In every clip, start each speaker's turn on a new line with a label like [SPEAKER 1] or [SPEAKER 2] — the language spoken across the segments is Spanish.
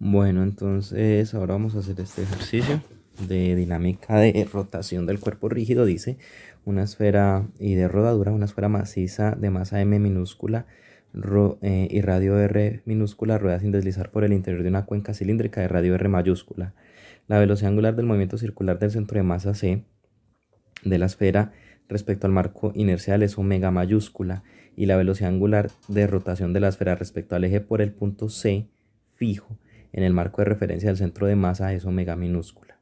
[SPEAKER 1] Bueno, entonces ahora vamos a hacer este ejercicio de dinámica de rotación del cuerpo rígido. Dice una esfera y de rodadura, una esfera maciza de masa m minúscula y radio r minúscula rueda sin deslizar por el interior de una cuenca cilíndrica de radio r mayúscula. La velocidad angular del movimiento circular del centro de masa c de la esfera respecto al marco inercial es omega mayúscula, y la velocidad angular de rotación de la esfera respecto al eje por el punto C fijo en el marco de referencia del centro de masa es omega minúscula.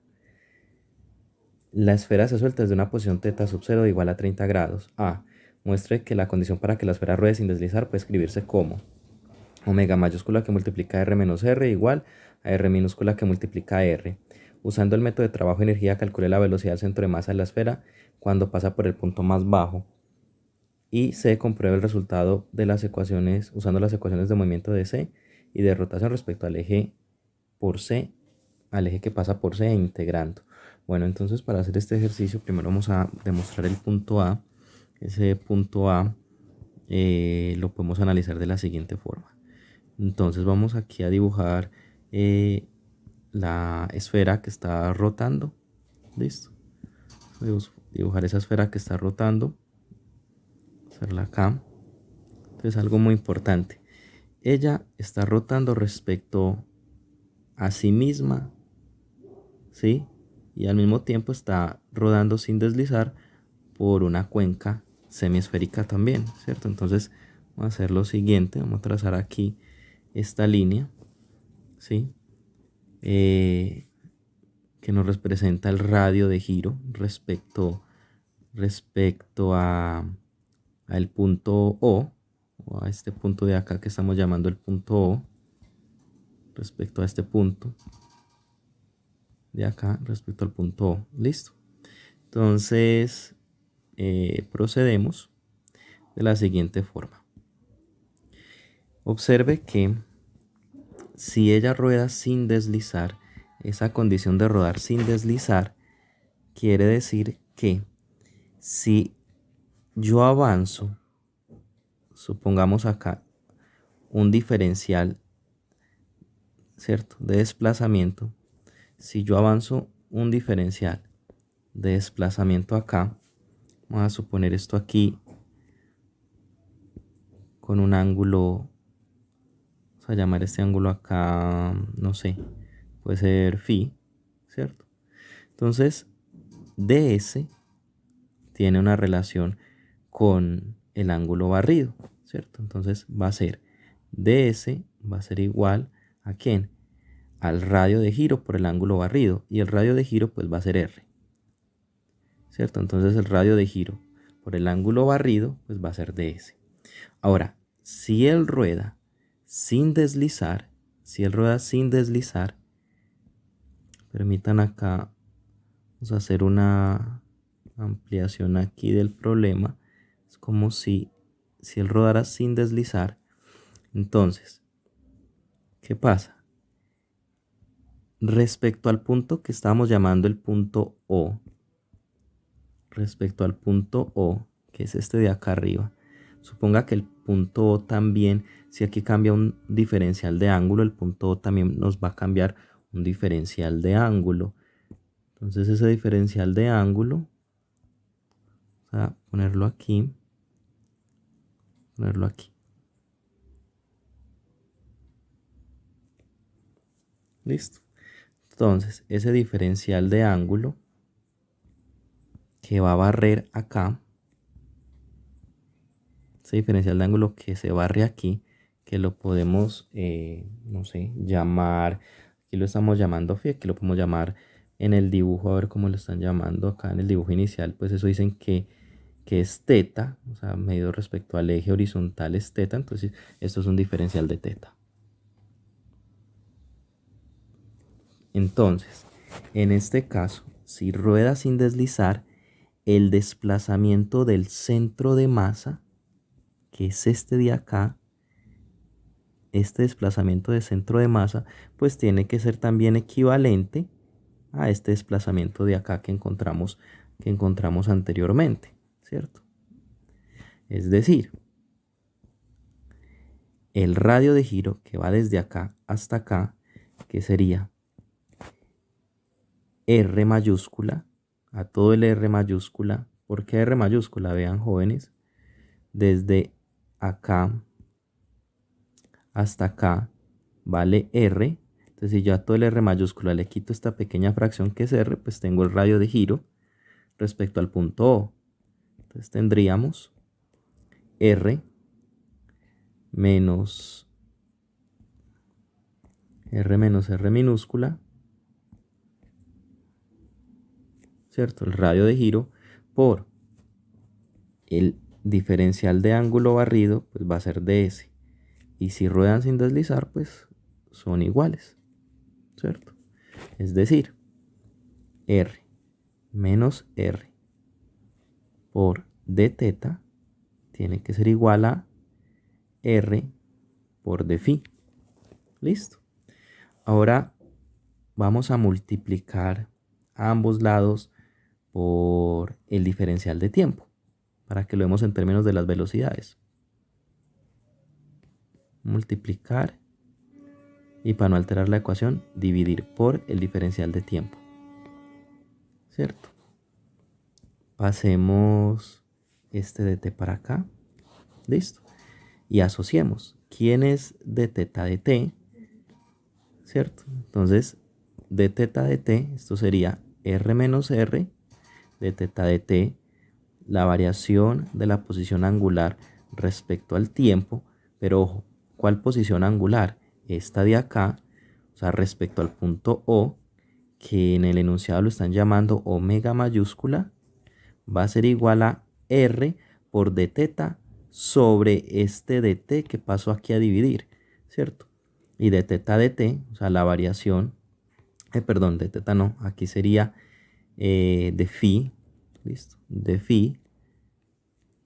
[SPEAKER 1] La esfera se suelta desde una posición θ sub 0 de igual a 30 grados. A. Muestre que la condición para que la esfera ruede sin deslizar puede escribirse como omega mayúscula que multiplica r menos r igual a r minúscula que multiplica r. Usando el método de trabajo de energía, calcule la velocidad del centro de masa de la esfera cuando pasa por el punto más bajo. Y se comprueba el resultado de las ecuaciones usando las ecuaciones de movimiento de C y de rotación respecto al eje por C, al eje que pasa por C e integrando. Bueno, entonces para hacer este ejercicio primero vamos a demostrar el punto A. Ese punto A lo podemos analizar de la siguiente forma. Entonces vamos aquí a dibujar la esfera que está rotando. Listo. Vamos a dibujar esa esfera que está rotando. Hacerla acá. Entonces algo muy importante. Ella está rotando respecto a sí misma, ¿sí? Y al mismo tiempo está rodando sin deslizar por una cuenca semiesférica también, ¿cierto? Entonces vamos a hacer lo siguiente. Vamos a trazar aquí esta línea, ¿sí? Que nos representa el radio de giro respecto al punto O a este punto de acá que estamos llamando el punto O, respecto a este punto de acá, respecto al punto O. Listo. Entonces, procedemos de la siguiente forma. Observe que si ella rueda sin deslizar, esa condición de rodar sin deslizar quiere decir que si yo avanzo, supongamos acá un diferencial, ¿cierto?, de desplazamiento. Si yo avanzo un diferencial de desplazamiento acá, vamos a suponer esto aquí con un ángulo, vamos a llamar este ángulo acá, no sé, puede ser phi, ¿cierto? Entonces, ds tiene una relación con el ángulo barrido, ¿cierto? Entonces va a ser ds va a ser igual a ¿quién? Al radio de giro por el ángulo barrido, y el radio de giro pues va a ser r, ¿cierto? Entonces el radio de giro por el ángulo barrido pues va a ser ds. Ahora, si él rueda sin deslizar, permitan acá, vamos a hacer una ampliación aquí del problema. Es como si él rodara sin deslizar. Entonces, ¿qué pasa? Respecto al punto que estamos llamando el punto O, que es este de acá arriba, suponga que el punto O también, si aquí cambia un diferencial de ángulo, el punto O también nos va a cambiar un diferencial de ángulo. Entonces ese diferencial de ángulo, vamos a ponerlo aquí, Listo. Entonces ese diferencial de ángulo que va a barrer acá, ese diferencial de ángulo que se barre aquí, que lo podemos, no sé, llamar, aquí lo estamos llamando phi, aquí lo podemos llamar en el dibujo, a ver cómo lo están llamando acá en el dibujo inicial, pues eso dicen que es teta, o sea, medido respecto al eje horizontal es teta, entonces esto es un diferencial de teta. Entonces, en este caso, si rueda sin deslizar, el desplazamiento del centro de masa, que es este de acá, este desplazamiento de centro de masa, pues tiene que ser también equivalente a este desplazamiento de acá que encontramos anteriormente, ¿cierto? Es decir, el radio de giro que va desde acá hasta acá, que sería R mayúscula, a todo el R mayúscula. ¿Por qué R mayúscula? Vean, jóvenes, desde acá hasta acá vale R. Entonces, si yo a todo el R mayúscula le quito esta pequeña fracción que es R, pues tengo el radio de giro respecto al punto O. Entonces tendríamos R menos R minúscula, ¿cierto? El radio de giro por el diferencial de ángulo barrido, pues va a ser ds. Y si ruedan sin deslizar, pues son iguales, ¿cierto? Es decir, R menos R por d teta tiene que ser igual a R por d phi. Listo. Ahora vamos a multiplicar a ambos lados por el diferencial de tiempo, para que lo vemos en términos de las velocidades. Multiplicar y, para no alterar la ecuación, dividir por el diferencial de tiempo, ¿cierto? Pasemos este dt para acá. Listo. Y asociemos. ¿Quién es d teta de t? ¿Cierto? Entonces, d teta de t, esto sería r menos r de teta de t, la variación de la posición angular respecto al tiempo, pero ojo, ¿cuál posición angular? Esta de acá, o sea, respecto al punto O, que en el enunciado lo están llamando omega mayúscula, va a ser igual a R por d teta sobre este dt que paso aquí a dividir, ¿cierto? Y d teta de t, o sea, la variación, perdón, d teta no, aquí sería de phi, listo, de phi,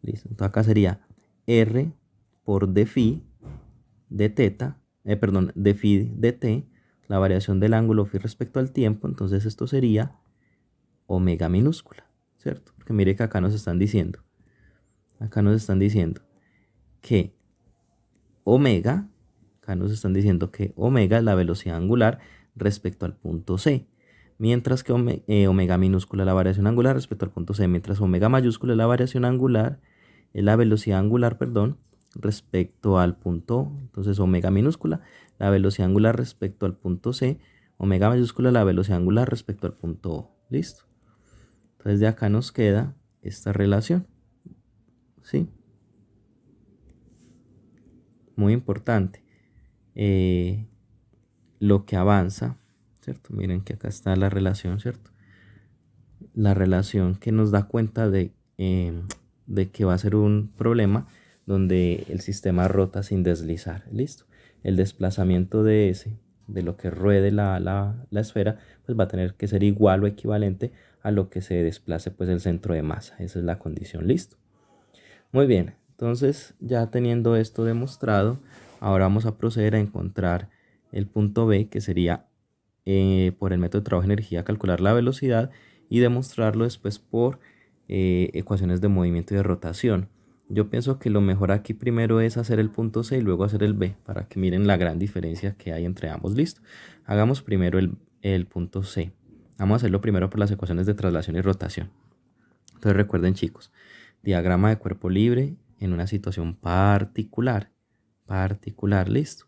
[SPEAKER 1] listo, entonces acá sería R por d phi de teta, perdón, de phi de t, la variación del ángulo phi respecto al tiempo, entonces esto sería omega minúscula, ¿cierto? Porque mire que acá nos están diciendo que omega, es la velocidad angular respecto al punto C, mientras que omega minúscula es la variación angular respecto al punto C, mientras omega mayúscula es la variación angular, es la velocidad angular, perdón, respecto al punto O. Entonces omega minúscula, la velocidad angular respecto al punto C, omega mayúscula, la velocidad angular respecto al punto O. ¿Listo? Entonces de acá nos queda esta relación, ¿sí? Muy importante. Lo que avanza, ¿cierto? Miren que acá está la relación, ¿cierto? La relación que nos da cuenta de que va a ser un problema donde el sistema rota sin deslizar. ¿Listo? El desplazamiento de ese, de lo que ruede la esfera, pues va a tener que ser igual o equivalente a lo que se desplace pues el centro de masa. Esa es la condición. ¿Listo? Muy bien. Entonces, ya teniendo esto demostrado, ahora vamos a proceder a encontrar el punto B, que sería por el método de trabajo de energía calcular la velocidad y demostrarlo después por ecuaciones de movimiento y de rotación. Yo pienso que lo mejor aquí primero es hacer el punto C y luego hacer el B, para que miren la gran diferencia que hay entre ambos. Listo. Hagamos primero el punto C. Vamos a hacerlo primero por las ecuaciones de traslación y rotación. Entonces recuerden, chicos, diagrama de cuerpo libre en una situación particular, listo.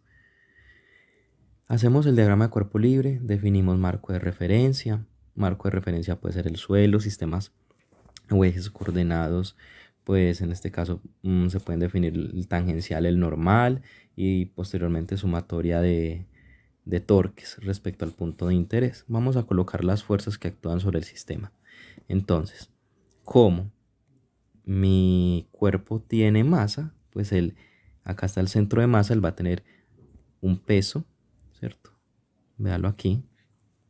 [SPEAKER 1] Hacemos el diagrama de cuerpo libre, definimos marco de referencia. Marco de referencia puede ser el suelo, sistemas o ejes coordenados, pues en este caso se pueden definir el tangencial, el normal y posteriormente sumatoria de torques respecto al punto de interés. Vamos a colocar las fuerzas que actúan sobre el sistema. Entonces, ¿cómo? Mi cuerpo tiene masa, pues acá está el centro de masa, él va a tener un peso, ¿cierto? Véalo aquí.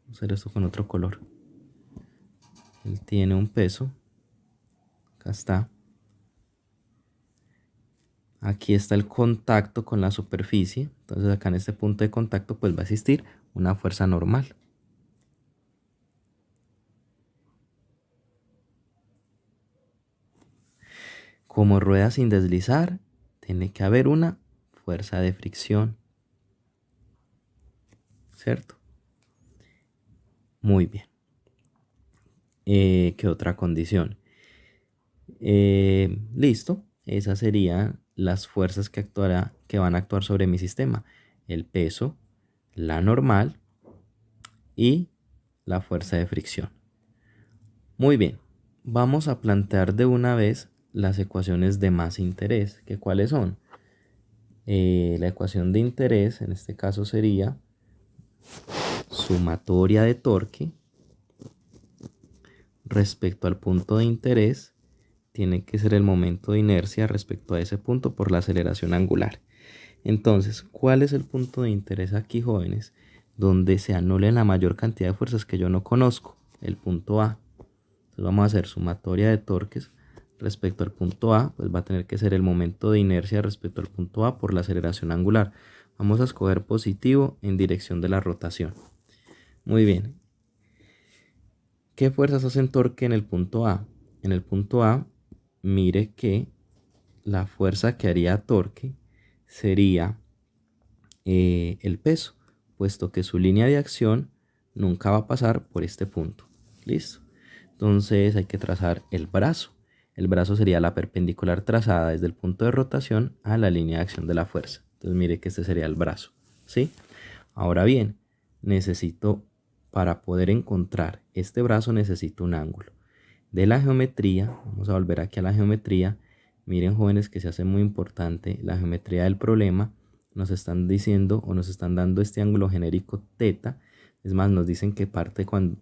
[SPEAKER 1] Vamos a hacer esto con otro color. Él tiene un peso. Acá está. Aquí está el contacto con la superficie. Entonces acá en este punto de contacto pues va a existir una fuerza normal. Como rueda sin deslizar, tiene que haber una fuerza de fricción, ¿cierto? Muy bien. ¿Qué otra condición? Listo. Esas serían las fuerzas que van a actuar sobre mi sistema. El peso, la normal y la fuerza de fricción. Muy bien. Vamos a plantear de una vez las ecuaciones de masa e interés. ¿Que cuáles son? La ecuación de interés en este caso sería sumatoria de torque respecto al punto de interés tiene que ser el momento de inercia respecto a ese punto por la aceleración angular. Entonces, ¿cuál es el punto de interés aquí, jóvenes? Donde se anulen la mayor cantidad de fuerzas que yo no conozco, el punto A. Entonces vamos a hacer sumatoria de torques respecto al punto A, pues va a tener que ser el momento de inercia respecto al punto A por la aceleración angular. Vamos a escoger positivo en dirección de la rotación. Muy bien. ¿Qué fuerzas hacen torque en el punto A? En el punto A, mire que la fuerza que haría torque sería el peso, puesto que su línea de acción nunca va a pasar por este punto. ¿Listo? Entonces hay que trazar el brazo. El brazo sería la perpendicular trazada desde el punto de rotación a la línea de acción de la fuerza. Entonces mire que este sería el brazo. ¿Sí? Ahora bien, necesito, para poder encontrar este brazo, necesito un ángulo. De la geometría, vamos a volver aquí a la geometría. Miren, jóvenes, que se hace muy importante la geometría del problema. Nos están diciendo o nos están dando este ángulo genérico teta. Es más, nos dicen que parte cuando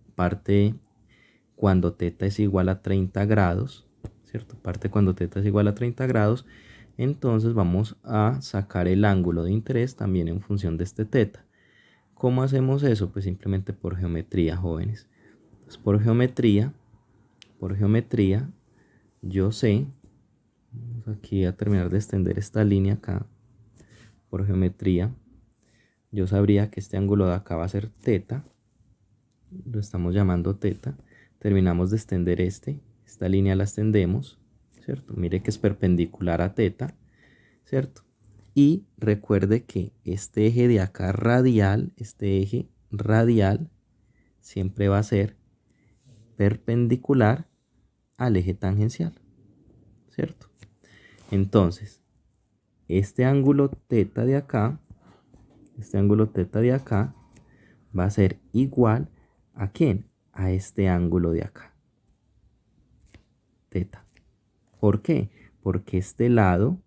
[SPEAKER 1] teta es igual a 30 grados, ¿cierto? Parte cuando teta es igual a 30 grados. Entonces vamos a sacar el ángulo de interés también en función de este teta. ¿Cómo hacemos eso? Pues simplemente por geometría, jóvenes. Entonces, por geometría, yo sé, vamos aquí a terminar de extender esta línea acá, por geometría, yo sabría que este ángulo de acá va a ser teta, lo estamos llamando teta, terminamos de extender esta línea la extendemos, ¿cierto? Mire que es perpendicular a teta, ¿cierto? Y recuerde que este eje de acá radial, este eje radial, siempre va a ser perpendicular al eje tangencial, ¿cierto? Entonces, este ángulo teta de acá, va a ser igual ¿a quién? A este ángulo de acá, teta. ¿Por qué? Porque este lado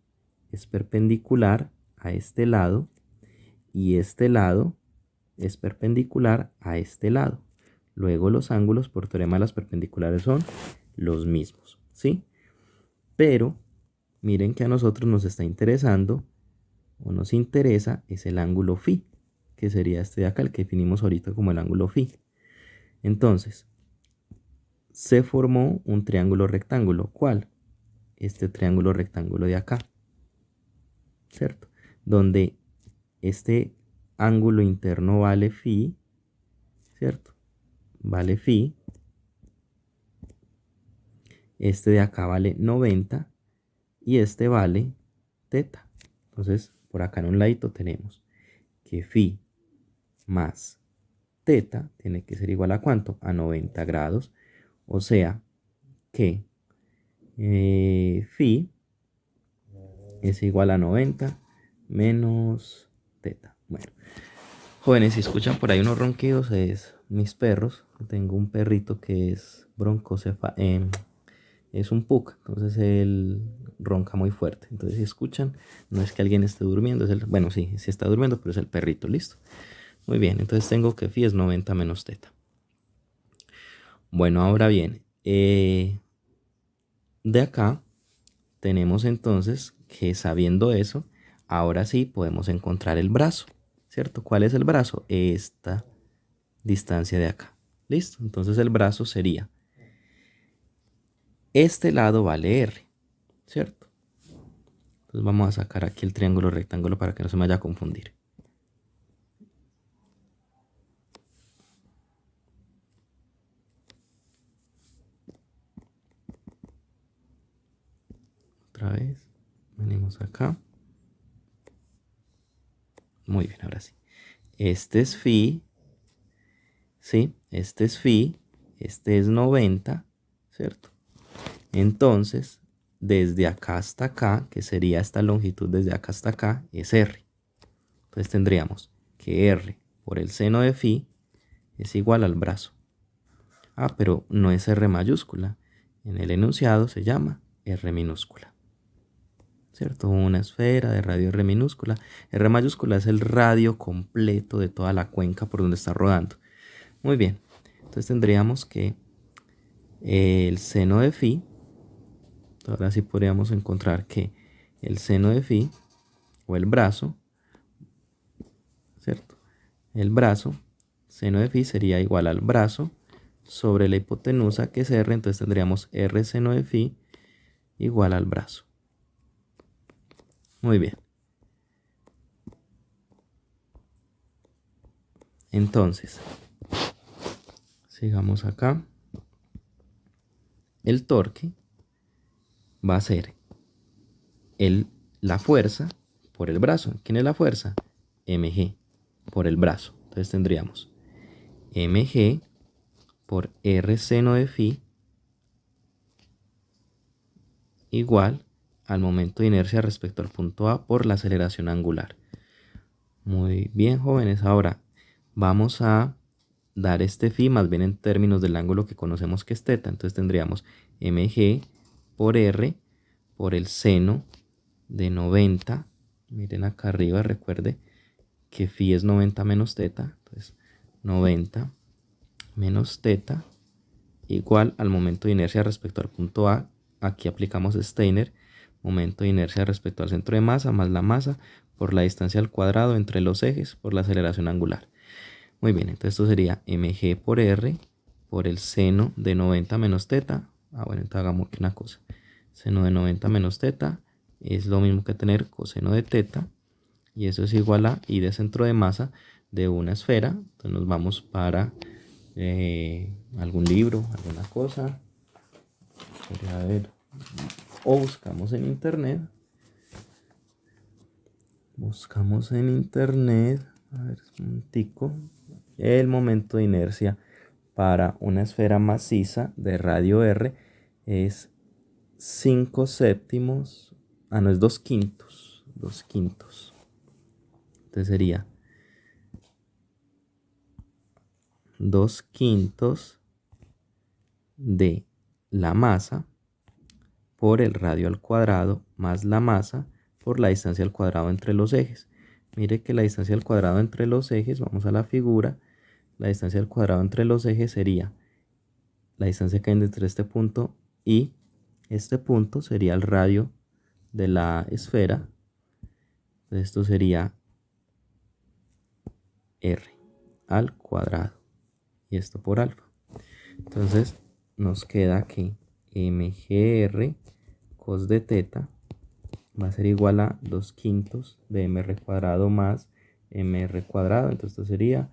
[SPEAKER 1] es perpendicular a este lado y este lado es perpendicular a este lado. Luego los ángulos por teorema de las perpendiculares son los mismos, ¿sí? Pero miren que a nosotros nos está interesando o nos interesa es el ángulo phi, que sería este de acá, el que definimos ahorita como el ángulo phi. Entonces, se formó un triángulo rectángulo. ¿Cuál? Este triángulo rectángulo de acá, ¿cierto? Donde este ángulo interno vale phi, ¿cierto? Vale phi. Este de acá vale 90 y este vale teta. Entonces, por acá en un ladito tenemos que phi más teta tiene que ser igual a ¿cuánto? A 90 grados. O sea que phi es igual a 90 menos teta. Bueno, jóvenes, si escuchan por ahí unos ronquidos, es mis perros. Tengo un perrito que es es un pug, entonces él ronca muy fuerte. Entonces, si escuchan, no es que alguien esté durmiendo, bueno, sí, sí está durmiendo, pero es el perrito, listo. Muy bien, entonces tengo que phi es 90 menos teta. Bueno, ahora bien, de acá tenemos entonces que sabiendo eso, ahora sí podemos encontrar el brazo, ¿cierto? ¿Cuál es el brazo? Esta distancia de acá. ¿Listo? Entonces el brazo sería, este lado vale R, ¿cierto? Entonces vamos a sacar aquí el triángulo rectángulo para que no se me vaya a confundir. Otra vez, venimos acá. Muy bien, ahora sí. Este es phi, ¿sí? Este es phi, este es 90, ¿cierto? Entonces, desde acá hasta acá, que sería esta longitud desde acá hasta acá, es r. Entonces tendríamos que r por el seno de phi es igual al brazo. Ah, pero no es r mayúscula. En el enunciado se llama r minúscula. ¿Cierto? Una esfera de radio r minúscula. R mayúscula es el radio completo de toda la cuenca por donde está rodando. Muy bien. Entonces tendríamos que el seno de phi, ahora sí podríamos encontrar que el seno de phi, o el brazo, ¿cierto? El brazo, seno de phi sería igual al brazo sobre la hipotenusa que es r, entonces tendríamos r seno de phi igual al brazo. Muy bien. Entonces, sigamos acá. El torque va a ser la fuerza por el brazo. ¿Quién es la fuerza? Mg por el brazo. Entonces tendríamos Mg por R seno de phi igual al momento de inercia respecto al punto A por la aceleración angular. Muy bien, jóvenes. Ahora vamos a dar este phi más bien en términos del ángulo que conocemos que es teta. Entonces tendríamos Mg por R por el seno de 90. Miren acá arriba, recuerde que phi es 90 menos teta. Entonces 90 menos teta igual al momento de inercia respecto al punto A. Aquí aplicamos Steiner, momento de inercia respecto al centro de masa más la masa por la distancia al cuadrado entre los ejes por la aceleración angular. Muy bien, entonces esto sería mg por r por el seno de 90 menos teta. Bueno, entonces hagamos una cosa. Seno de 90 menos teta es lo mismo que tener coseno de teta. Y eso es igual a I de centro de masa de una esfera. Entonces nos vamos para algún libro, alguna cosa. A ver. O buscamos en internet. Buscamos en internet. A ver, un tico. El momento de inercia para una esfera maciza de radio R es 5 séptimos. Ah, no, es 2 quintos. 2 quintos. Entonces sería 2 quintos de la masa por el radio al cuadrado más la masa por la distancia al cuadrado entre los ejes. Mire que la distancia al cuadrado entre los ejes, vamos a la figura, la distancia al cuadrado entre los ejes sería la distancia que hay entre este punto y este punto sería el radio de la esfera. Entonces esto sería r al cuadrado y esto por alfa. Entonces nos queda aquí mgr cos de teta va a ser igual a 2 quintos de mr cuadrado más mr cuadrado. Entonces esto sería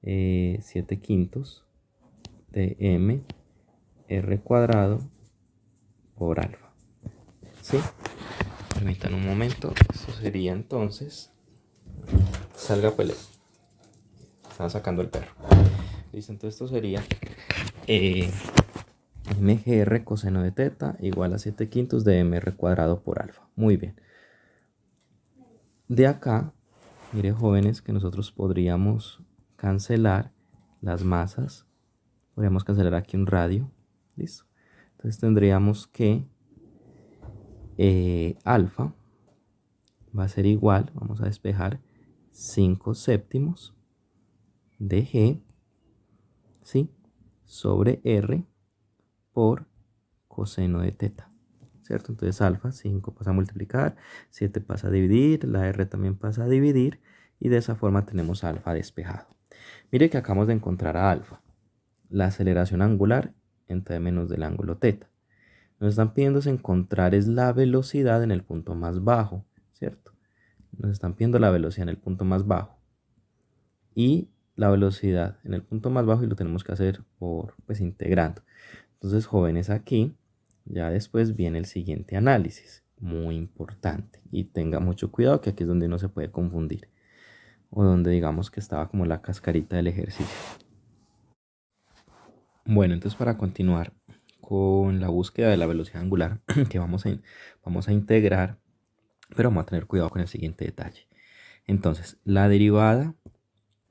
[SPEAKER 1] 7 quintos de m r cuadrado por alfa. ¿Sí? Permítanme un momento. Esto sería entonces. Salga pelea. Están sacando el perro. Listo, entonces esto sería mgr coseno de teta igual a 7 quintos de mr cuadrado por alfa. Muy bien. De acá, mire jóvenes, que nosotros podríamos cancelar las masas. Podríamos cancelar aquí un radio. Listo. Entonces tendríamos que alfa va a ser igual, vamos a despejar, 5 séptimos de g, ¿sí? Sobre r por coseno de teta, ¿cierto? Entonces alfa, 5 pasa a multiplicar, 7 pasa a dividir, la r también pasa a dividir, y de esa forma tenemos alfa despejado. Mire que acabamos de encontrar a alfa, la aceleración angular en términos del ángulo teta. Nos están pidiendo encontrar es la velocidad en el punto más bajo, ¿cierto? Nos están pidiendo la velocidad en el punto más bajo. Y la velocidad en el punto más bajo y lo tenemos que hacer por, pues, integrando. Entonces, jóvenes, aquí ya después viene el siguiente análisis, muy importante. Y tenga mucho cuidado que aquí es donde uno se puede confundir. O donde digamos que estaba como la cascarita del ejercicio. Bueno, entonces para continuar con la búsqueda de la velocidad angular que vamos a integrar, pero vamos a tener cuidado con el siguiente detalle. Entonces, la derivada,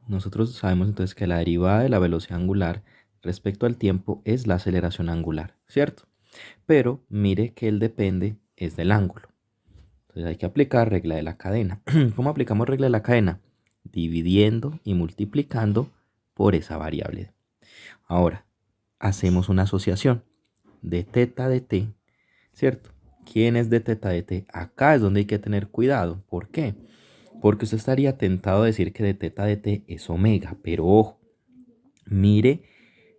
[SPEAKER 1] nosotros sabemos entonces que la derivada de la velocidad angular respecto al tiempo es la aceleración angular, ¿cierto? Pero mire que el depende es del ángulo. Entonces hay que aplicar regla de la cadena. ¿Cómo aplicamos regla de la cadena? Dividiendo y multiplicando por esa variable. Ahora, hacemos una asociación de teta de t, ¿cierto? ¿Quién es de teta de t? Acá es donde hay que tener cuidado. ¿Por qué? Porque usted estaría tentado a decir que de teta de t es omega, pero ojo, mire,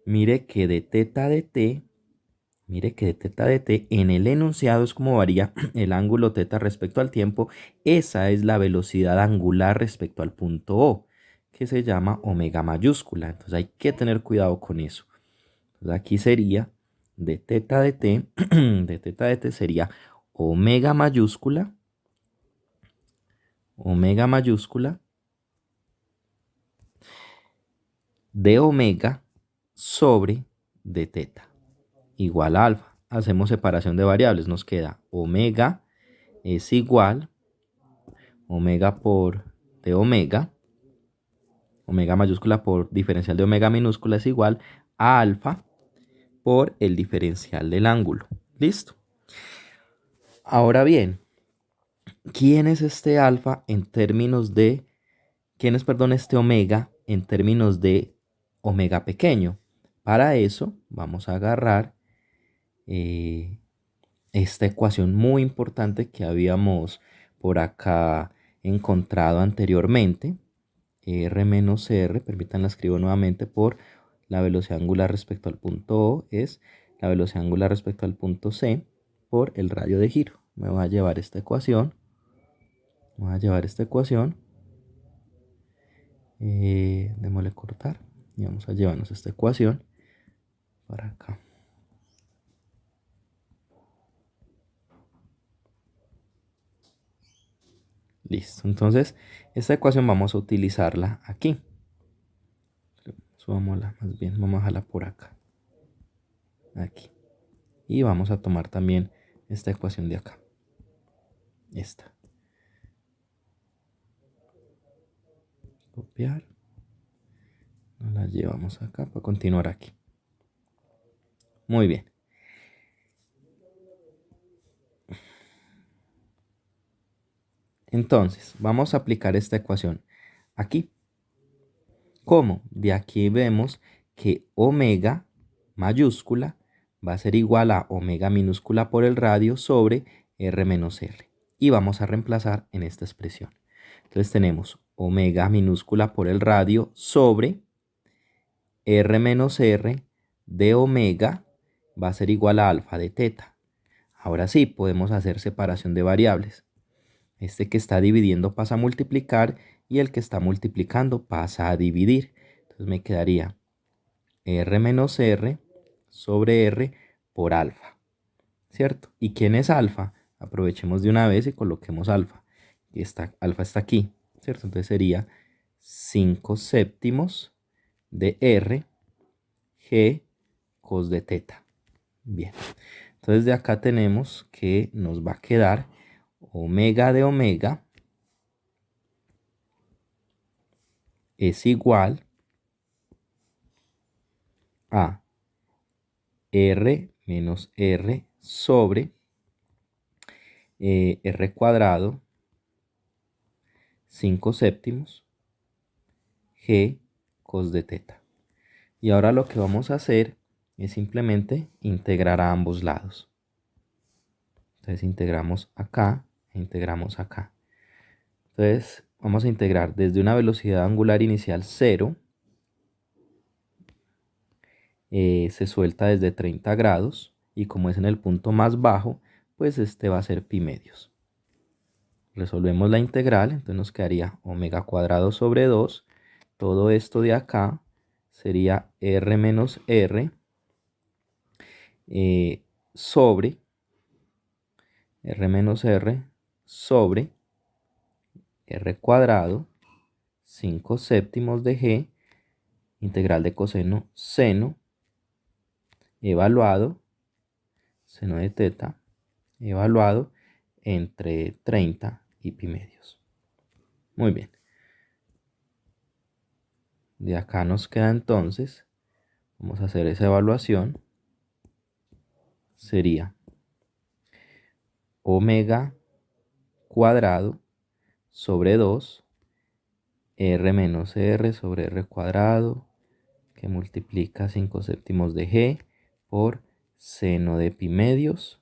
[SPEAKER 1] mire que de teta de t, mire que de teta de t en el enunciado es como varía el ángulo teta respecto al tiempo. Esa es la velocidad angular respecto al punto O, que se llama omega mayúscula. Entonces hay que tener cuidado con eso. Entonces aquí sería de teta de t, de teta de t sería omega mayúscula de omega sobre de teta igual a alfa. Hacemos separación de variables, nos queda omega es igual omega por de omega, omega mayúscula por diferencial de omega minúscula es igual a alfa por el diferencial del ángulo. ¿Listo? Ahora bien, ¿quién es este alfa en términos de, quién es, perdón, este omega en términos de omega pequeño? Para eso vamos a agarrar esta ecuación muy importante que habíamos por acá encontrado anteriormente. R menos R, permítanla escribo nuevamente, por la velocidad angular respecto al punto O es la velocidad angular respecto al punto C por el radio de giro. Me voy a llevar esta ecuación. Démosle cortar y vamos a llevarnos esta ecuación para acá. Listo, entonces esta ecuación vamos a utilizarla aquí. Subámosla, más bien, vamos a dejarla por acá. Aquí. Y vamos a tomar también esta ecuación de acá. Esta. Copiar. Nos la llevamos acá para continuar aquí. Muy bien. Entonces, vamos a aplicar esta ecuación aquí. ¿Cómo? De aquí vemos que omega mayúscula va a ser igual a omega minúscula por el radio sobre r menos r. Y vamos a reemplazar en esta expresión. Entonces tenemos omega minúscula por el radio sobre r menos r de omega va a ser igual a alfa de teta. Ahora sí, podemos hacer separación de variables. Este que está dividiendo pasa a multiplicar y el que está multiplicando pasa a dividir. Entonces me quedaría r menos r sobre r por alfa, ¿cierto? ¿Y quién es alfa? Aprovechemos de una vez y coloquemos alfa. Y alfa está aquí, ¿cierto? Entonces sería 5 séptimos de r g cos de teta. Bien, entonces de acá tenemos que nos va a quedar omega de omega es igual a r menos r sobre r cuadrado 5 séptimos g cos de teta. Y ahora lo que vamos a hacer es simplemente integrar a ambos lados. Entonces integramos acá e integramos acá. Entonces vamos a integrar desde una velocidad angular inicial 0. Se suelta desde 30 grados y como es en el punto más bajo, pues este va a ser pi medios. Resolvemos la integral, entonces nos quedaría omega cuadrado sobre 2. Todo esto de acá sería r menos r sobre r menos r sobre r cuadrado 5 séptimos de g integral de coseno seno evaluado, seno de teta, evaluado entre 30 y pi medios. Muy bien. De acá nos queda entonces, vamos a hacer esa evaluación, sería omega cuadrado sobre 2, r menos r sobre r cuadrado, que multiplica 5 séptimos de g por seno de pi medios.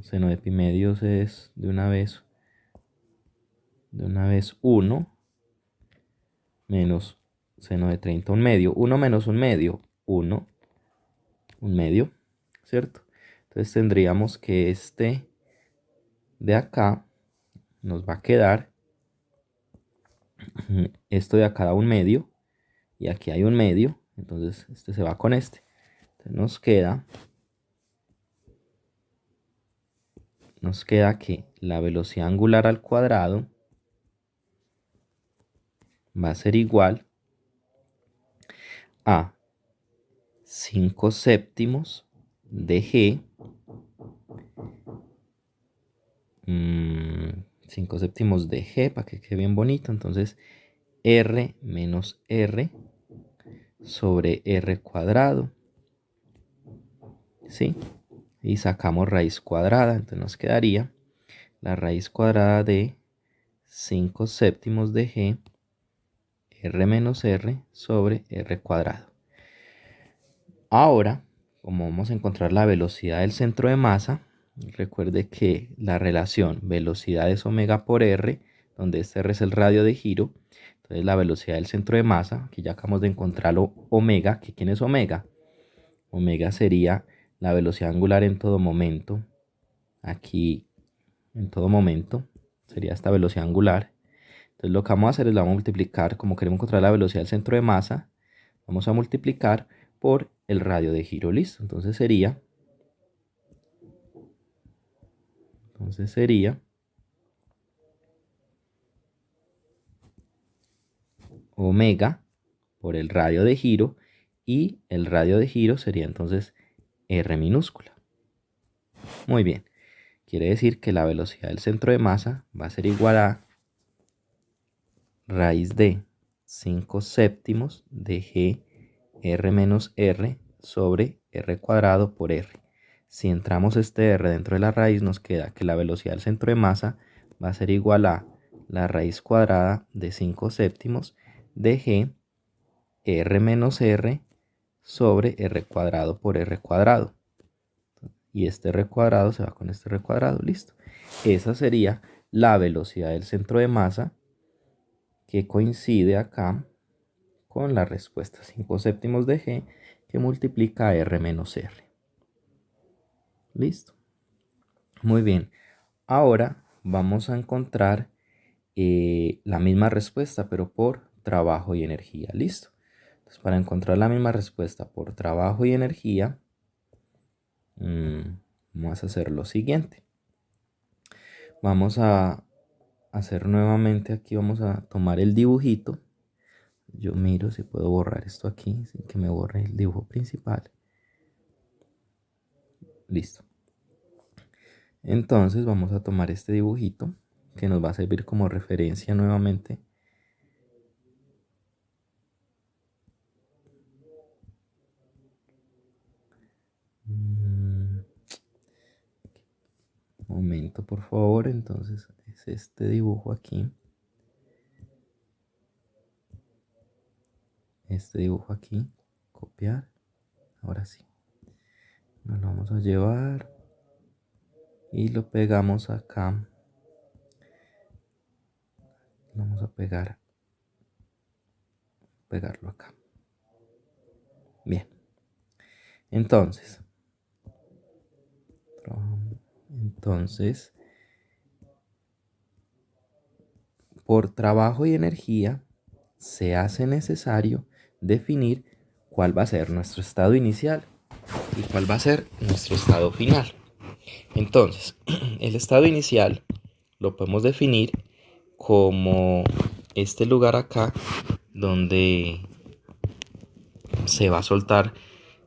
[SPEAKER 1] Seno de pi medios es de una vez 1 menos seno de 30, un medio. 1 menos un medio, 1, un medio, ¿cierto? Entonces tendríamos que este de acá nos va a quedar, esto de acá da un medio, y aquí hay un medio, entonces este se va con este. Entonces nos queda que la velocidad angular al cuadrado va a ser igual a 5 séptimos de g, 5 séptimos de g para que quede bien bonito, entonces r menos r sobre r cuadrado, ¿sí? Y sacamos raíz cuadrada, entonces nos quedaría la raíz cuadrada de 5 séptimos de g, r menos r sobre r cuadrado. Ahora, como vamos a encontrar la velocidad del centro de masa, recuerde que la relación velocidad es omega por r, donde este r es el radio de giro. Entonces la velocidad del centro de masa, que ya acabamos de encontrarlo, omega, que ¿quién es omega? Omega sería la velocidad angular en todo momento. Aquí, en todo momento, sería esta velocidad angular. Entonces lo que vamos a hacer es la vamos a multiplicar, como queremos encontrar la velocidad del centro de masa, vamos a multiplicar por el radio de giro, listo. Entonces sería omega por el radio de giro, y el radio de giro sería entonces r minúscula. Muy bien, quiere decir que la velocidad del centro de masa va a ser igual a raíz de 5 séptimos de g r menos r sobre r cuadrado por r. Si entramos este r dentro de la raíz, nos queda que la velocidad del centro de masa va a ser igual a la raíz cuadrada de 5 séptimos de g r menos r sobre r cuadrado por r cuadrado. Y este r cuadrado se va con este r cuadrado, listo. Esa sería la velocidad del centro de masa, que coincide acá con la respuesta 5 séptimos de g, que multiplica r menos r. Listo. Muy bien. Ahora vamos a encontrar la misma respuesta, pero por trabajo y energía. Listo. Entonces, para encontrar la misma respuesta por trabajo y energía, vamos a hacer lo siguiente. Vamos a hacer nuevamente aquí, vamos a tomar el dibujito. Yo miro si puedo borrar esto aquí sin que me borre el dibujo principal. Listo. Entonces vamos a tomar este dibujito que nos va a servir como referencia nuevamente. Momento, por favor. Entonces es este dibujo aquí. Este dibujo aquí. Copiar. Ahora sí. Nos lo vamos a llevar y lo pegamos acá. Vamos a pegarlo acá. Bien. Entonces, por trabajo y energía, se hace necesario definir cuál va a ser nuestro estado inicial y cuál va a ser nuestro estado final. Entonces, el estado inicial lo podemos definir como este lugar acá donde se va a soltar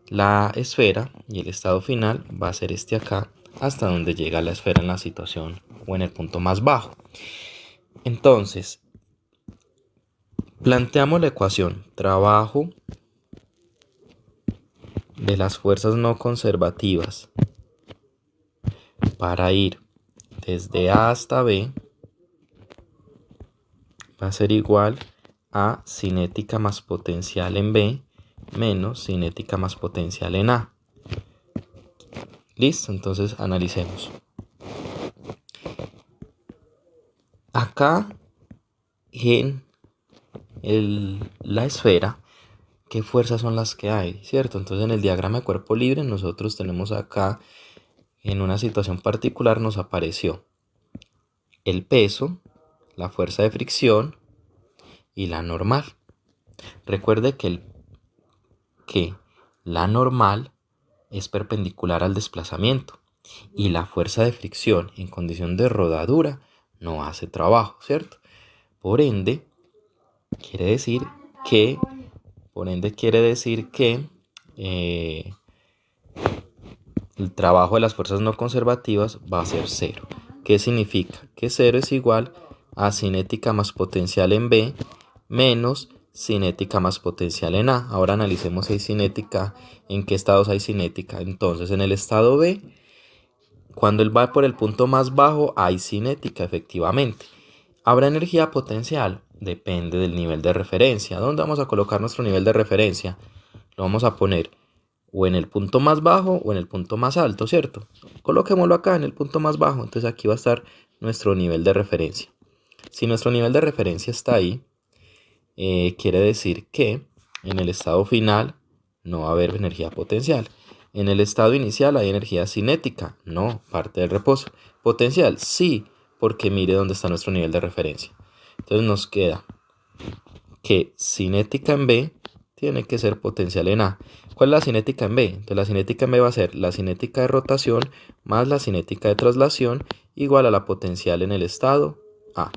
[SPEAKER 1] la esfera y el estado final va a ser este acá, hasta donde llega la esfera en la situación o en el punto más bajo. Entonces, planteamos la ecuación trabajo de las fuerzas no conservativas para ir desde A hasta B va a ser igual a cinética más potencial en B menos cinética más potencial en A. Listo, entonces analicemos. Acá en la esfera, ¿qué fuerzas son las que hay? ¿Cierto? Entonces en el diagrama de cuerpo libre nosotros tenemos acá, en una situación particular nos apareció el peso, la fuerza de fricción y la normal. Recuerde que la normal es perpendicular al desplazamiento y la fuerza de fricción en condición de rodadura no hace trabajo, ¿cierto? Por ende, quiere decir que, el trabajo de las fuerzas no conservativas va a ser cero. ¿Qué significa? Que cero es igual a cinética más potencial en B menos cinética más potencial en A. Ahora analicemos si hay cinética, en qué estados hay cinética. Entonces, en el estado B, cuando él va por el punto más bajo, hay cinética, efectivamente. ¿Habrá energía potencial? Depende del nivel de referencia. ¿Dónde vamos a colocar nuestro nivel de referencia? Lo vamos a poner o en el punto más bajo o en el punto más alto, ¿cierto? Coloquémoslo acá en el punto más bajo. Entonces aquí va a estar nuestro nivel de referencia. Si nuestro nivel de referencia está ahí, quiere decir que en el estado final no va a haber energía potencial. En el estado inicial hay energía cinética, no, parte del reposo. Potencial, sí, porque mire dónde está nuestro nivel de referencia. Entonces nos queda que cinética en B tiene que ser potencial en A. ¿Cuál es la cinética en B? Entonces la cinética en B va a ser la cinética de rotación más la cinética de traslación igual a la potencial en el estado A.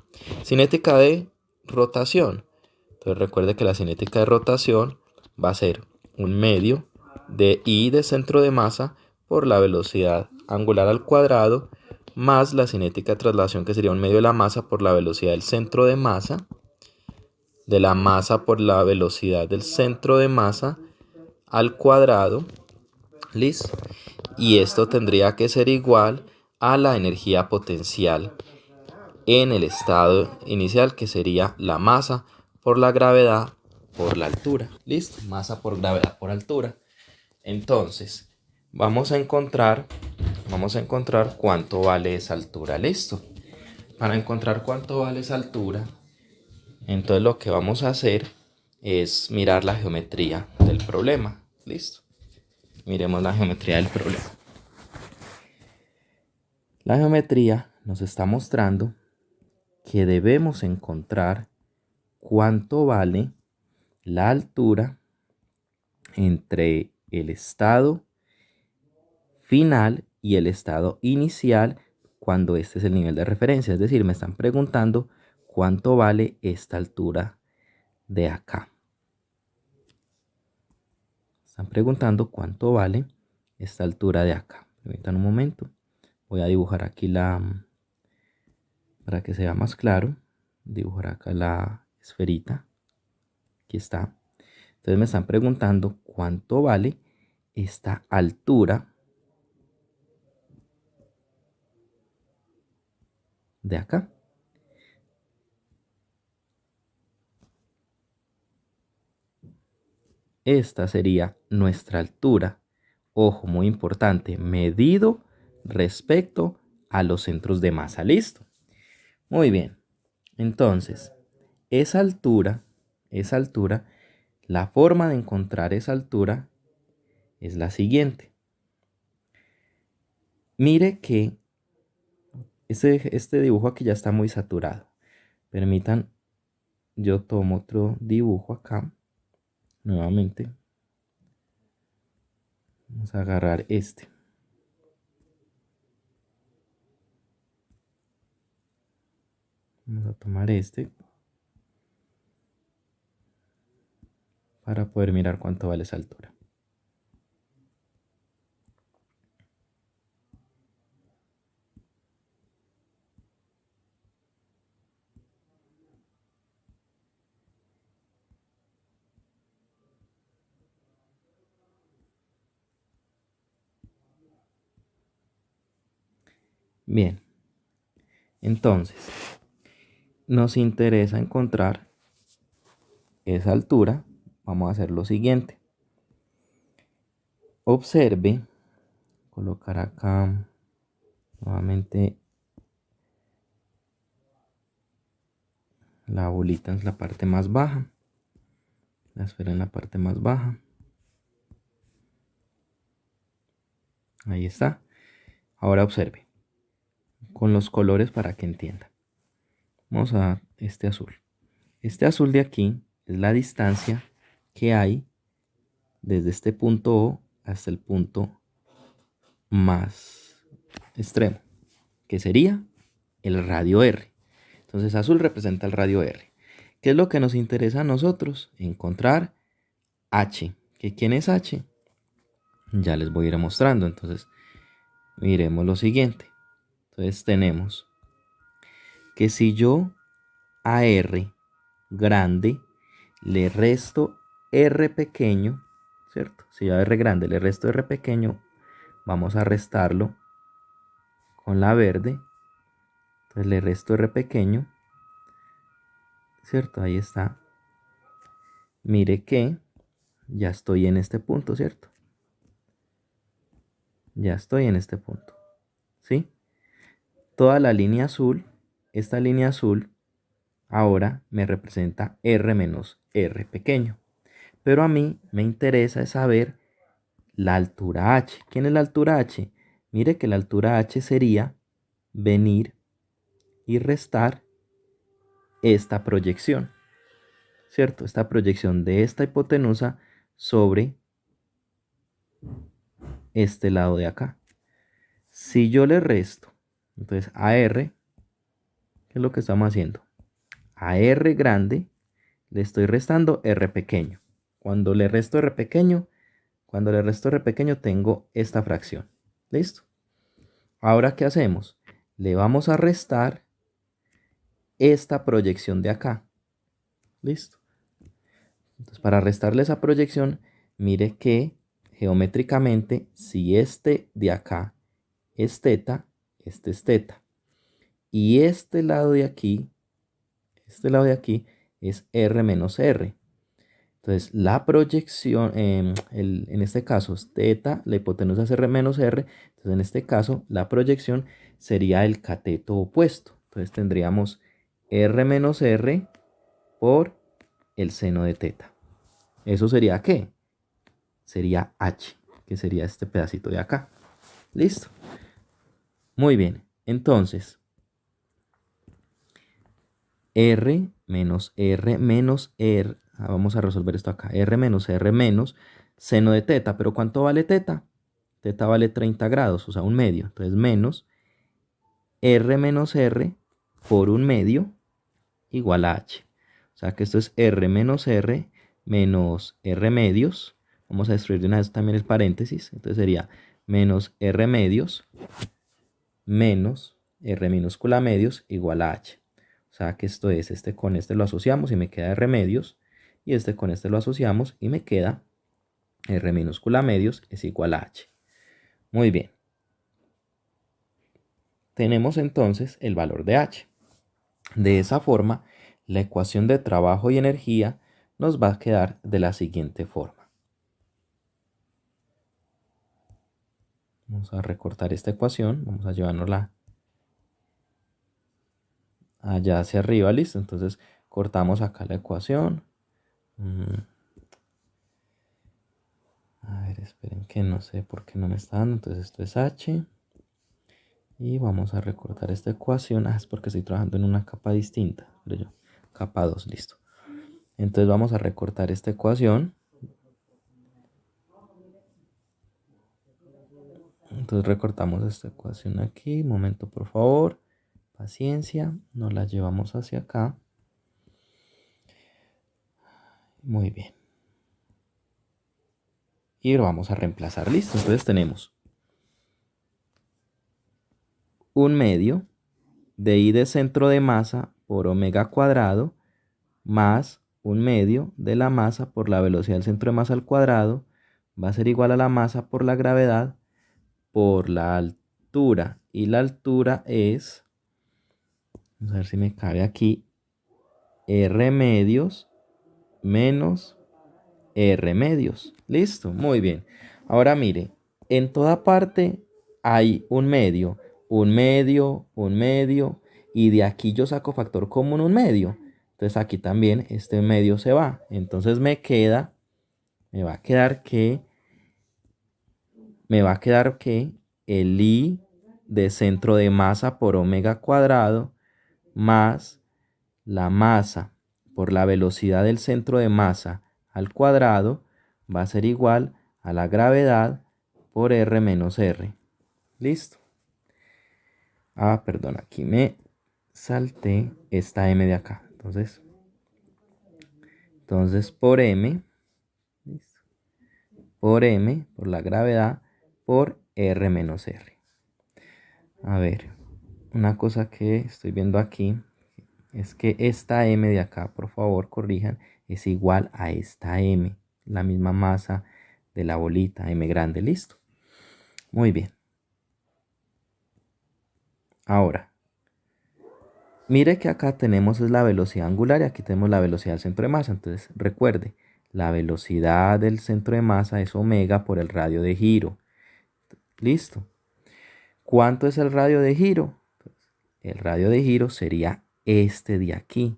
[SPEAKER 1] Cinética de rotación. Entonces recuerde que la cinética de rotación va a ser un medio de I de centro de masa por la velocidad angular al cuadrado más la cinética de traslación, que sería un medio de la masa por la velocidad del centro de masa, de la masa por la velocidad del centro de masa al cuadrado. ¿Listo? Y esto tendría que ser igual a la energía potencial en el estado inicial, que sería la masa por la gravedad por la altura. ¿Listo? Masa por gravedad por altura. Entonces, vamos a encontrar cuánto vale esa altura. ¿Listo? Para encontrar cuánto vale esa altura, entonces lo que vamos a hacer es mirar la geometría del problema. ¿Listo? Miremos la geometría del problema. La geometría nos está mostrando que debemos encontrar cuánto vale la altura entre el estado final y el estado inicial cuando este es el nivel de referencia. Es decir, me están preguntando cuánto vale esta altura de acá. Están preguntando cuánto vale esta altura de acá. Permítanme un momento. Voy a dibujar aquí para que sea más claro. Dibujar acá la esferita. Aquí está. Entonces me están preguntando cuánto vale esta altura de acá. Esta sería nuestra altura. Ojo, muy importante, medido respecto a los centros de masa. ¿Listo? Muy bien. Entonces, esa altura, la forma de encontrar esa altura es la siguiente. Mire que este dibujo aquí ya está muy saturado. Permitan, yo tomo otro dibujo acá. Nuevamente. Vamos a agarrar este. Vamos a tomar este para poder mirar cuánto vale esa altura. Bien, entonces nos interesa encontrar esa altura. Vamos a hacer lo siguiente. Observe, colocar acá nuevamente la bolita en la parte más baja, la esfera en la parte más baja. Ahí está. Ahora observe con los colores para que entienda. Vamos a este azul. Este azul de aquí es la distancia que hay desde este punto O hasta el punto más extremo, que sería el radio R. Entonces azul representa el radio R. ¿Qué es lo que nos interesa a nosotros? Encontrar H. ¿Quién es H? Ya les voy a ir mostrando. Entonces miremos lo siguiente. Entonces tenemos que si yo a R grande le resto R pequeño, ¿cierto? Si yo a R grande le resto R pequeño, vamos a restarlo con la verde. Entonces le resto R pequeño, ¿cierto? Ahí está. Mire que ya estoy en este punto, ¿cierto? Ya estoy en este punto, ¿sí? Toda la línea azul, esta línea azul, ahora me representa R menos R pequeño. Pero a mí me interesa saber la altura H. ¿Quién es la altura H? Mire que la altura H sería venir y restar esta proyección, ¿cierto? Esta proyección de esta hipotenusa sobre este lado de acá. Si yo le resto, entonces a R, ¿qué es lo que estamos haciendo? A R grande le estoy restando R pequeño. Cuando le resto R pequeño, tengo esta fracción. ¿Listo? Ahora, ¿qué hacemos? Le vamos a restar esta proyección de acá. ¿Listo? Entonces, para restarle esa proyección, mire que geométricamente, si este de acá es teta, este es teta. Y este lado de aquí es R menos R. Entonces, la proyección, en este caso es teta, la hipotenusa es R menos R. Entonces, en este caso, la proyección sería el cateto opuesto. Entonces, tendríamos R menos R por el seno de teta. ¿Eso sería qué? Sería H, que sería este pedacito de acá. ¿Listo? Muy bien. Entonces, R menos R menos R. Vamos a resolver esto acá. R menos R menos seno de teta. ¿Pero cuánto vale teta? Teta vale 30 grados, o sea, un medio. Entonces, menos R menos R por un medio igual a H. O sea que esto es R menos R menos R medios. Vamos a destruir de una vez también el paréntesis. Entonces sería menos R medios menos R minúscula medios igual a H. O sea que esto es, este con este lo asociamos y me queda R medios. Y este con este lo asociamos y me queda R minúscula medios es igual a H. Muy bien. Tenemos entonces el valor de H. De esa forma, la ecuación de trabajo y energía nos va a quedar de la siguiente forma. Vamos a recortar esta ecuación, vamos a llevárnosla allá hacia arriba, listo. Entonces cortamos acá la ecuación. A ver, esperen que no sé por qué no me está dando. Entonces esto es H. Y vamos a recortar esta ecuación. Es porque estoy trabajando en una capa distinta. Pero yo, capa 2, listo. Entonces vamos a recortar esta ecuación. Entonces recortamos esta ecuación aquí. Un momento, por favor. Paciencia. Nos la llevamos hacia acá. Muy bien. Y lo vamos a reemplazar. Listo. Entonces tenemos un medio de I de centro de masa por omega cuadrado más un medio de la masa por la velocidad del centro de masa al cuadrado va a ser igual a la masa por la gravedad por la altura. Y la altura es, vamos a ver si me cabe aquí, R medios menos R medios. Listo, muy bien. Ahora mire, en toda parte hay un medio, un medio, un medio, y de aquí yo saco factor común un medio. Entonces aquí también este medio se va. Entonces me va a quedar que, el I de centro de masa por omega cuadrado más la masa por la velocidad del centro de masa al cuadrado va a ser igual a la gravedad por R menos R. ¿Listo? Ah, perdón, aquí me salté esta M de acá. Entonces por M, ¿listo? Por M, por la gravedad, por R menos R. A ver, una cosa que estoy viendo aquí es que esta M de acá, por favor, corrijan, es igual a esta M, la misma masa de la bolita, M grande, listo. Muy bien. Ahora, mire que acá tenemos es la velocidad angular y aquí tenemos la velocidad del centro de masa. Entonces, recuerde, la velocidad del centro de masa es omega por el radio de giro. Listo. ¿Cuánto es el radio de giro? El radio de giro sería este de aquí,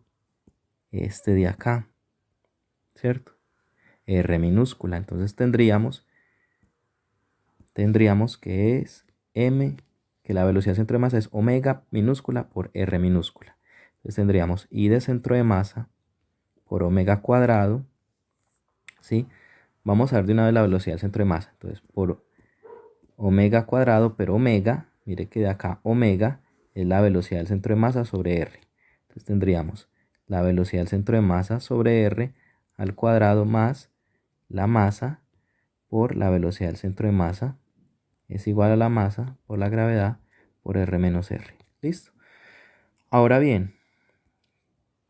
[SPEAKER 1] este de acá, ¿cierto? R minúscula. Entonces tendríamos que es M, que la velocidad del centro de masa es omega minúscula por R minúscula. Entonces tendríamos I de centro de masa por omega cuadrado, ¿sí? Vamos a ver de una vez la velocidad del centro de masa. Entonces por omega cuadrado, pero omega, mire que de acá omega es la velocidad del centro de masa sobre R. Entonces tendríamos la velocidad del centro de masa sobre R al cuadrado más la masa por la velocidad del centro de masa es igual a la masa por la gravedad por R menos R. ¿Listo? Ahora bien,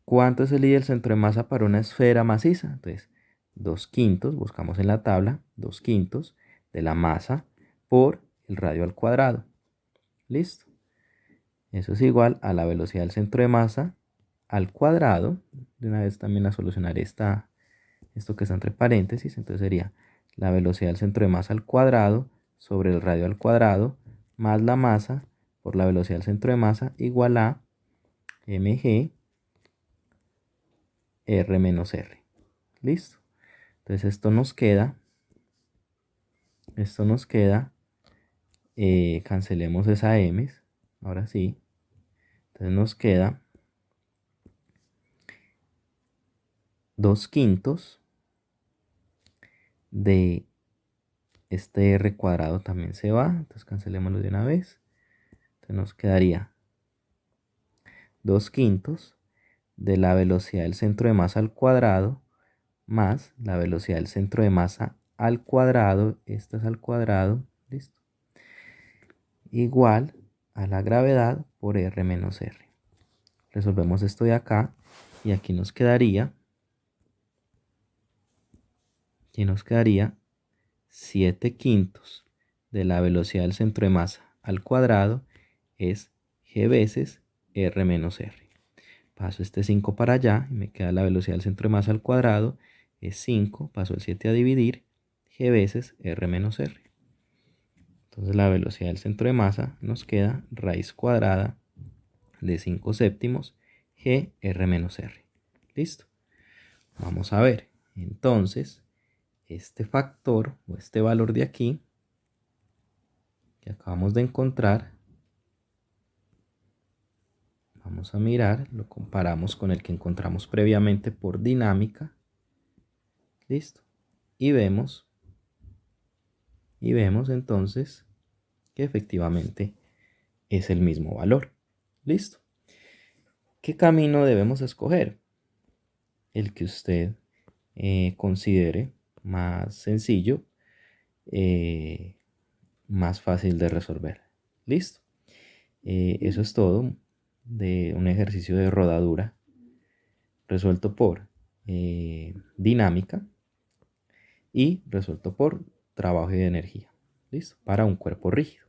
[SPEAKER 1] ¿cuánto es el I del centro de masa para una esfera maciza? Entonces, 2/5, buscamos en la tabla, 2/5 de la masa por el radio al cuadrado. ¿Listo? Eso es igual a la velocidad del centro de masa al cuadrado. De una vez también a solucionar esto que está entre paréntesis. Entonces sería la velocidad del centro de masa al cuadrado sobre el radio al cuadrado más la masa por la velocidad del centro de masa igual a mg r menos r. ¿Listo? Entonces esto nos queda, cancelemos esa m, ahora sí. Entonces nos queda 2/5 de este r cuadrado también se va, entonces cancelémoslo de una vez. Entonces nos quedaría 2/5 de la velocidad del centro de masa al cuadrado más la velocidad del centro de masa al cuadrado, esta es al cuadrado, listo, igual a la gravedad por R menos R. Resolvemos esto de acá y aquí nos quedaría 7/5 de la velocidad del centro de masa al cuadrado es g veces R menos R. Paso este 5 para allá y me queda la velocidad del centro de masa al cuadrado es 5, paso el 7 a dividir, g veces R menos R. Entonces la velocidad del centro de masa nos queda raíz cuadrada de 5/7 g R menos R. ¿Listo? Vamos a ver. Entonces, este factor o este valor de aquí que acabamos de encontrar, vamos a mirar, lo comparamos con el que encontramos previamente por dinámica. Listo. Y vemos entonces que efectivamente es el mismo valor. Listo. ¿Qué camino debemos escoger? El que usted considere más sencillo, más fácil de resolver. Listo. Eso es todo de un ejercicio de rodadura resuelto por dinámica y resuelto por trabajo y de energía. ¿Listo? Para un cuerpo rígido.